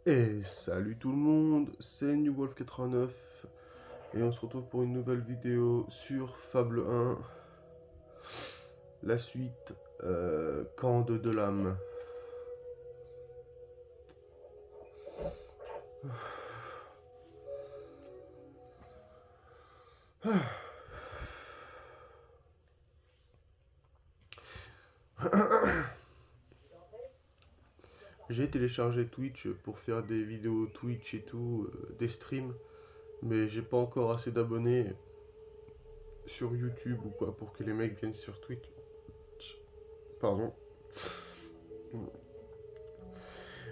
Et salut tout le monde, c'est NewWolf89 et on se retrouve pour une nouvelle vidéo sur Fable 1, la suite Camp de Delam. J'ai téléchargé Twitch pour faire des vidéos Twitch et tout, des streams, mais j'ai pas encore assez d'abonnés sur YouTube ou quoi pour que les mecs viennent sur Twitch. Pardon.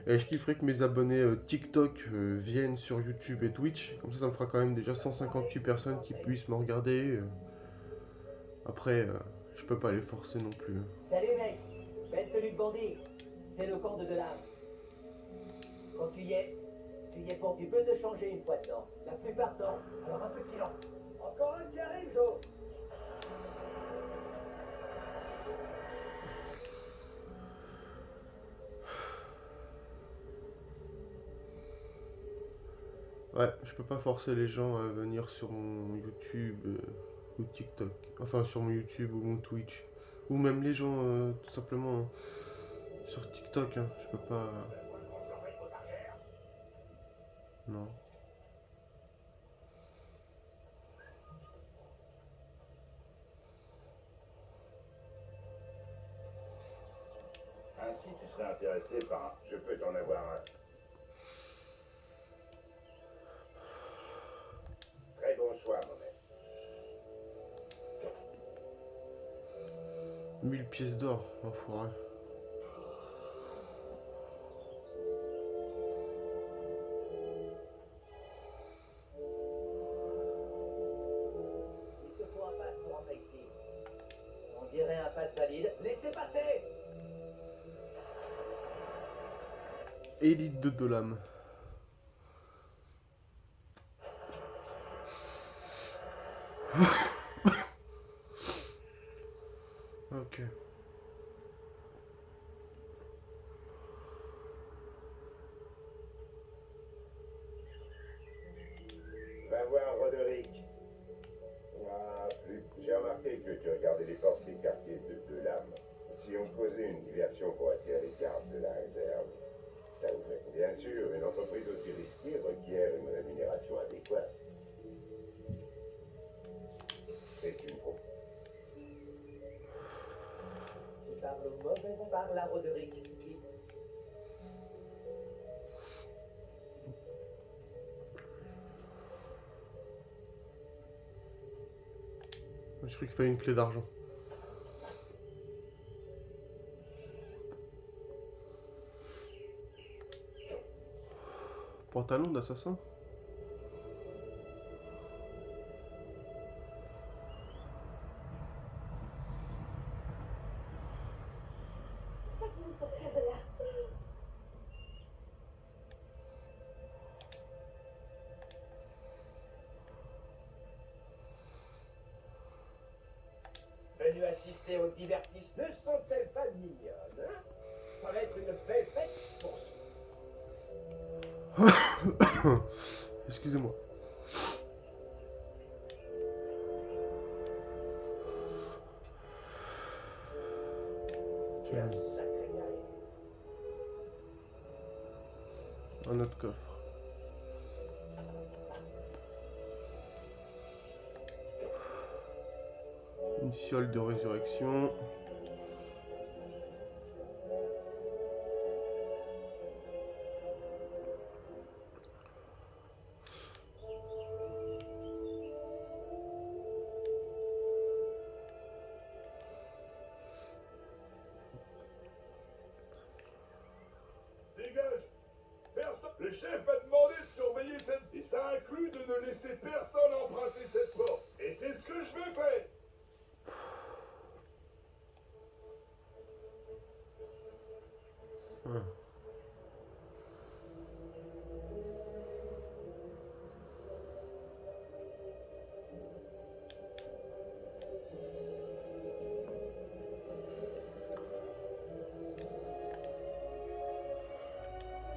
Et je kifferais que mes abonnés TikTok viennent sur YouTube et Twitch. Comme ça me fera quand même déjà 158 personnes qui puissent me regarder. Après, je peux pas les forcer non plus. Salut mec, belle tenue de bandit. C'est le camp de Delam. Quand tu y es pour tu peux te changer une fois dedans. La plupart temps, alors un peu de silence. Encore un qui arrive, Joe. Ouais, je peux pas forcer les gens à venir sur mon YouTube ou TikTok. Enfin, sur mon YouTube ou mon Twitch. Ou même les gens, tout simplement, sur TikTok. Hein. Je peux pas. Non. Ainsi, tu serais intéressé par un... Je peux t'en avoir un. Très bon choix, mon mec. 1000 pièces d'or, enfoiré. Il te faut un pass pour entrer ici. On dirait un pass valide. Laissez passer. Élite de Dolam. Ok. Va voir Roderick. Ah, plus. J'ai remarqué que tu regardais les portes des quartiers de l'âme. Si on posait une diversion pour attirer les gardes de la réserve, ça vous fait. Bien sûr, une entreprise aussi risquée requiert une rémunération adéquate. C'est une pro. Tu parles au mauvais, on parle à Roderick. Je crois qu'il fallait une clé d'argent. Pantalon d'assassin. Faites-nous sortir de là. Venu assister au divertissement. Ne sont-elles pas mignonnes, hein? Ça va être une belle fête pour Excusez-moi. qui a un sacré guerrier. Un autre coffre. Une fiole de résurrection. Dégage! Personne. Le chef m'a demandé de surveiller cette... Et ça inclut de ne laisser personne emprunter cette porte. Et c'est ce que je vais faire. Ah.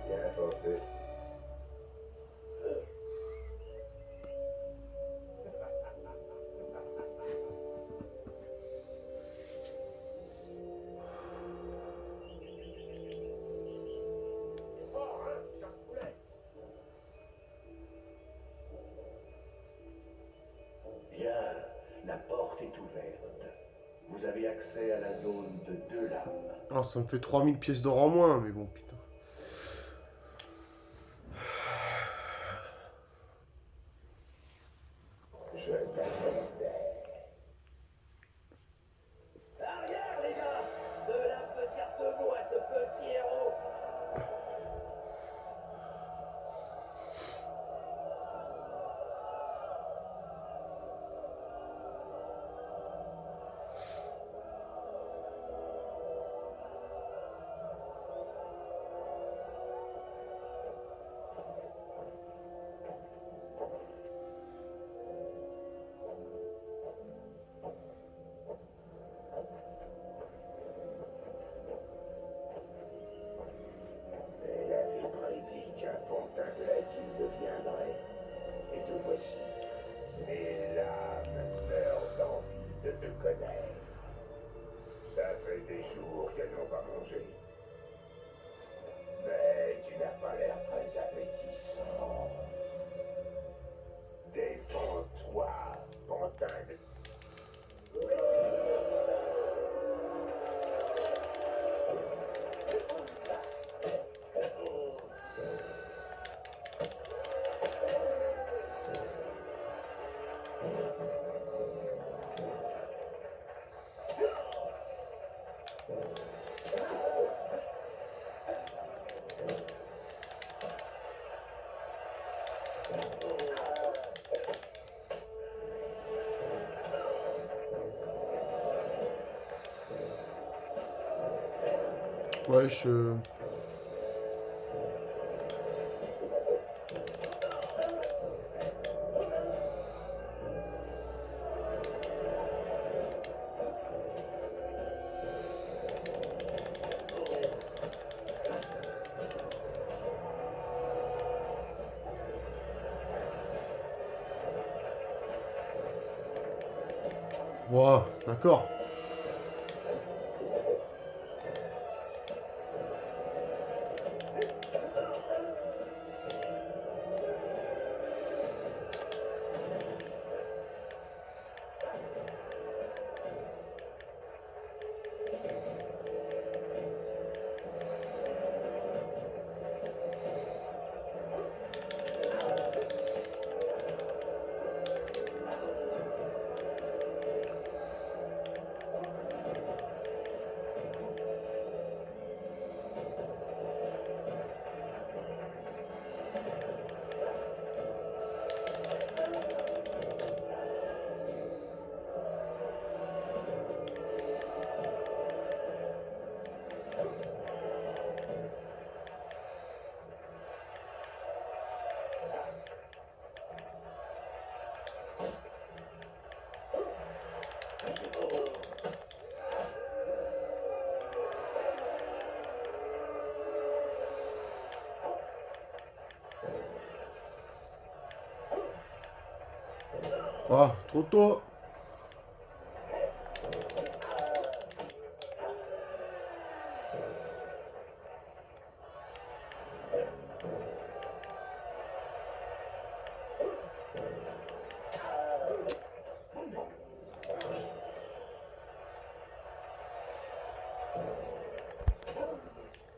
Bien pensé. accès à la zone de deux lames. Ah, ça me fait 3000 pièces d'or en moins, mais bon, putain. Je t'attendais. Arrière, les gars! De là peut dire deux mots à ce petit héros! Elle avait prédit qu'un pantin de la ville deviendrait. Et te voici. Mes lames meurent d'envie de te connaître. Ça fait des jours qu'elles n'ont pas mangé. Mais tu n'as pas l'air très appétissant. Défends-toi, pantin de... Ouais, je... Wow, d'accord. Ah, trop tôt.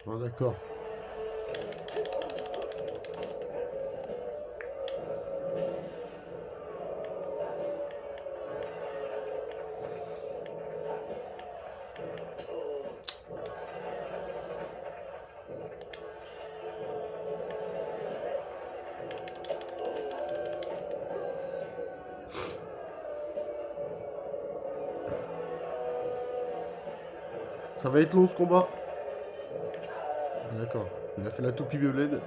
Ah, d'accord. Ça va être long ce combat. Ah, d'accord. Il a fait la toupie Beyblade.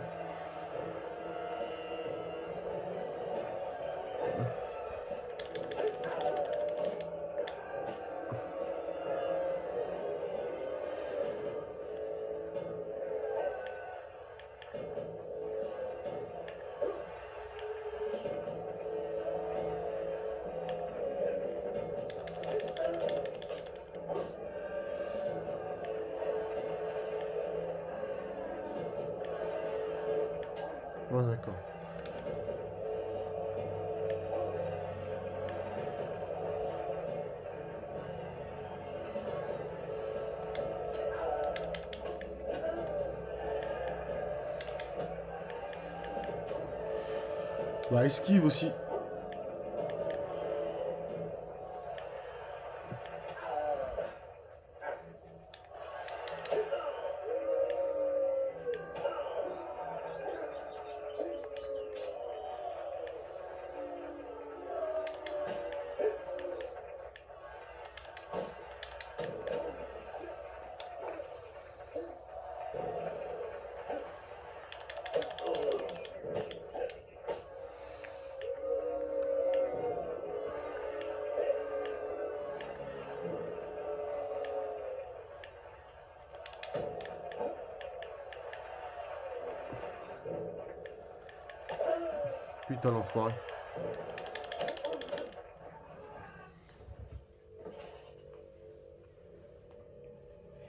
Ah, d'accord. Bah, esquive aussi. Putain, l'enfoiré.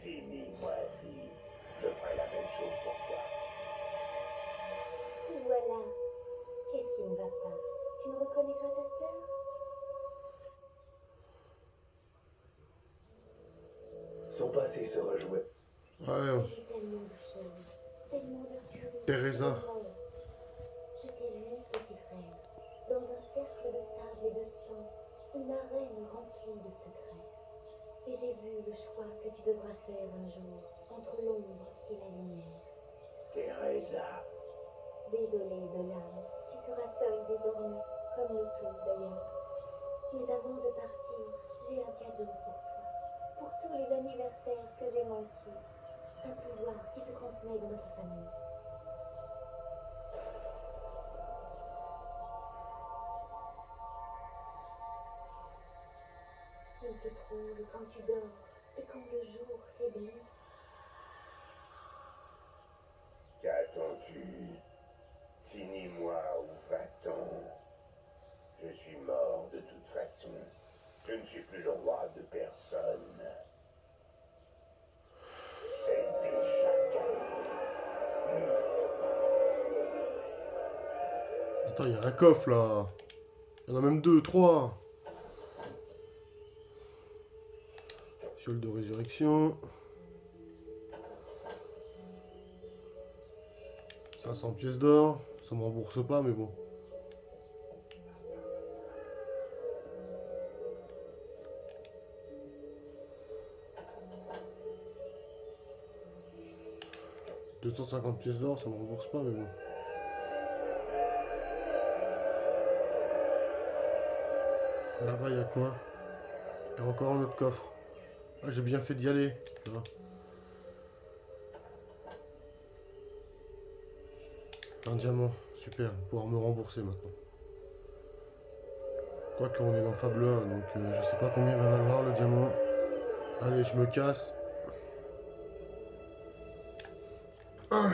Finis-moi, fille. Je ferai la même chose pour toi. Te voilà. Qu'est-ce qui ne va pas? Tu ne reconnais pas ta sœur? Son passé se rejouait. Ouais, J'ai vu tellement de choses, tellement de tueries. Teresa. tellement- Je t'ai vu, petit frère, dans un cercle de sable et de sang, une arène remplie de secrets. Et j'ai vu le choix que tu devras faire un jour entre l'ombre et la lumière. Teresa. Désolée de l'âme, tu seras seule désormais, comme nous tous d'ailleurs. Mais avant de partir, j'ai un cadeau pour tous les anniversaires que j'ai manqués. Un pouvoir qui se transmet dans notre famille. Il te trouve quand tu dors et quand le jour faiblit. Qu'attends-tu? Finis-moi ou va-t'en? Je suis mort de toute façon. Je ne suis plus le roi de personne. C'est déjà Attends, il y a un coffre là. Il y en a même 2, 3. Fiole de résurrection. 500 pièces d'or. Ça me rembourse pas, mais bon. « 250 pièces d'or, ça me rembourse pas, mais bon. Là-bas, il y a quoi? Il y a encore un autre coffre. Ah, j'ai bien fait d'y aller. Tu vois. Un diamant. Super. Pouvoir me rembourser maintenant. Quoique on est dans Fable 1, donc je sais pas combien il va valoir le diamant. Allez, je me casse. Ah.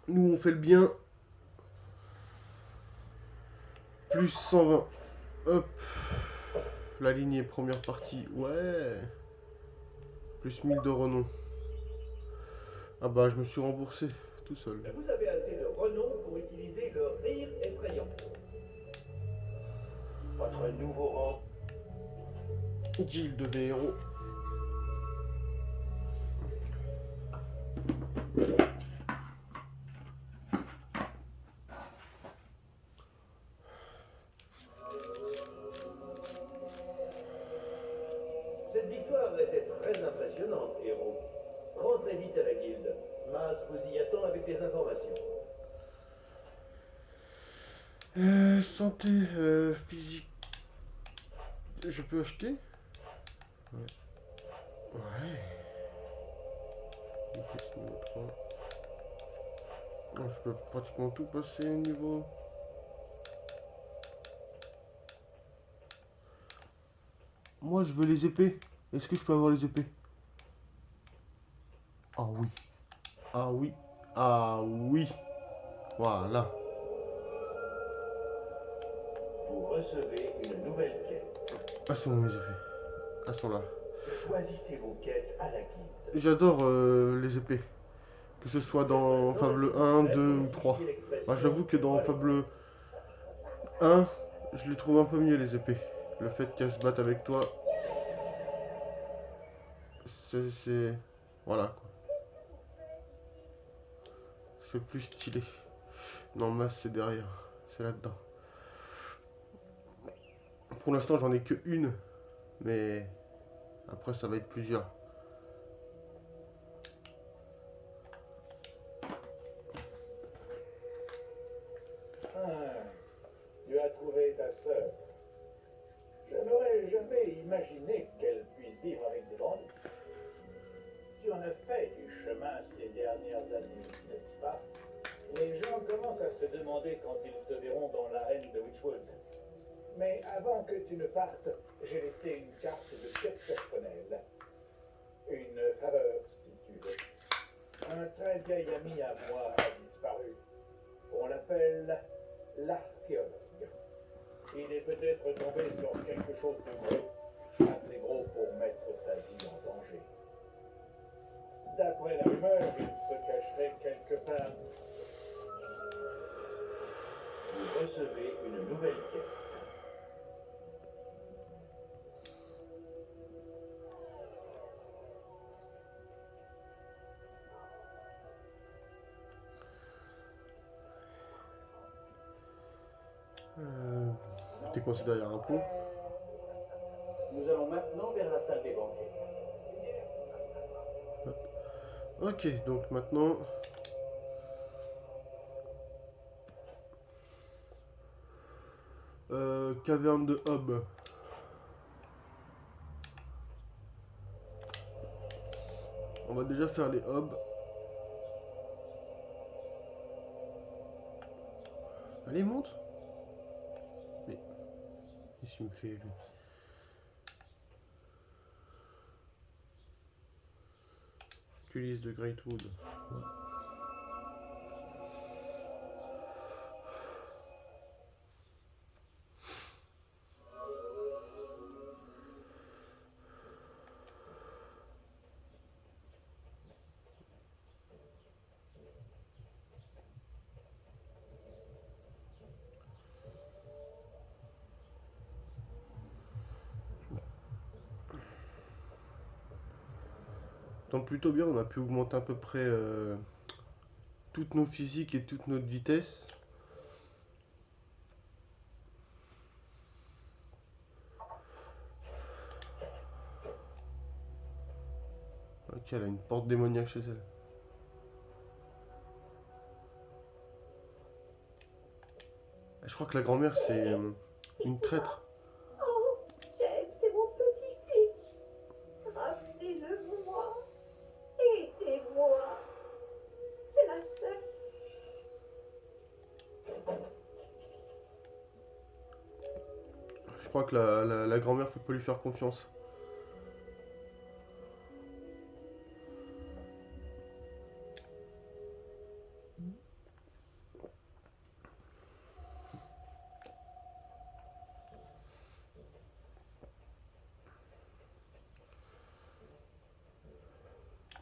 Nous, on fait le bien. Plus 120. Hop. La lignée, première partie. Ouais. Plus 1000 de renom. Ah bah, je me suis remboursé tout seul. Vous avez assez de renom pour utiliser le rire effrayant. Votre nouveau rang. Gilles de héros. Cette victoire était très impressionnante, héros. Rentrez vite à la guilde. Mas vous y attend avec des informations. Santé physique. Je peux acheter? Ouais. Ouais. Vitesse niveau 3. Oh, je peux pratiquement tout passer au niveau. Moi je veux les épées. Est-ce que je peux avoir les épées? Ah oui. Ah oui. Ah oui. Voilà. Vous recevez une nouvelle quête. Ah, c'est bon, mes épées. Elles sont là. Choisissez vos quêtes à la guilde. J'adore les épées. Que ce soit dans Fable 1, 2 ou 3. Bah, j'avoue que dans Fable 1, je les trouve un peu mieux les épées. Le fait qu'elles se battent avec toi, c'est... Voilà quoi. C'est plus stylé. Non, Mas c'est derrière. c'est là-dedans. Pour l'instant, j'en ai que une, mais après, ça va être plusieurs. Ah, tu as trouvé ta sœur. Je n'aurais jamais imaginé qu'elle puisse vivre avec des bandits. Tu en as fait du chemin ces dernières années, n'est-ce pas? Les gens commencent à se demander quand ils te verront dans l'arène de Witchwood. Mais avant que tu ne partes, j'ai laissé une carte de quête personnelle. Une faveur, si tu veux. Un très vieil ami à moi a disparu. On l'appelle l'archéologue. Il est peut-être tombé sur quelque chose de gros, assez gros pour mettre sa vie en danger. D'après la rumeur, il se cacherait quelque part. Vous recevez une nouvelle quête. T'es coincé derrière un pont. Nous allons maintenant vers la salle des banquets. Ok, donc maintenant... caverne de Hob. On va déjà faire les Hob. Allez, monte. Mais... qu'est-ce qu'il me fait, lui? Culisse de Greatwood. Ouais. Donc plutôt bien, on a pu augmenter à peu près toutes nos physiques et toute notre vitesse. Ok, elle a une porte démoniaque chez elle. Je crois que la grand-mère c'est une traître. Oh, James, c'est mon petit-fils. Ramenez-le-moi. Aidez-moi. C'est la seule. Je crois que la grand-mère faut pas lui faire confiance.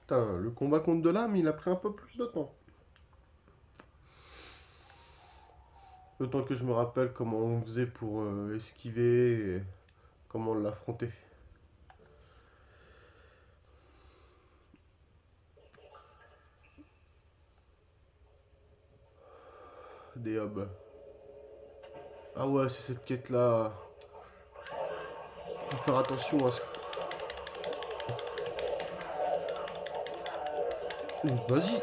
Putain, le combat contre de l'âme, il a pris un peu plus de temps. Le temps que je me rappelle comment on faisait pour esquiver et comment on l'affrontait. Des hubs. Ah ouais, c'est cette quête là. Faut faire attention à ce... Vas-y.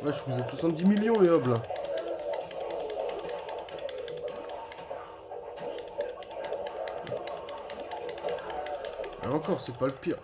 Ouais, je vous ai tous en 10 millions les hubs là. Et encore, c'est pas le pire.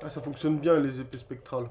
Ah, ça fonctionne bien les épées spectrales.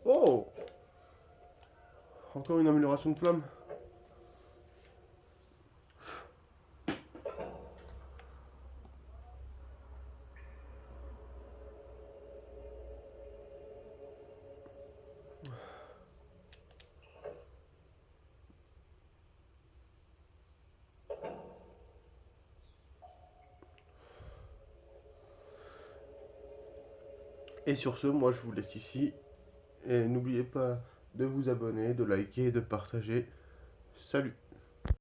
Oh! Encore une amélioration de flamme. Et sur ce, moi je vous laisse ici. Et n'oubliez pas de vous abonner, de liker, de partager. Salut!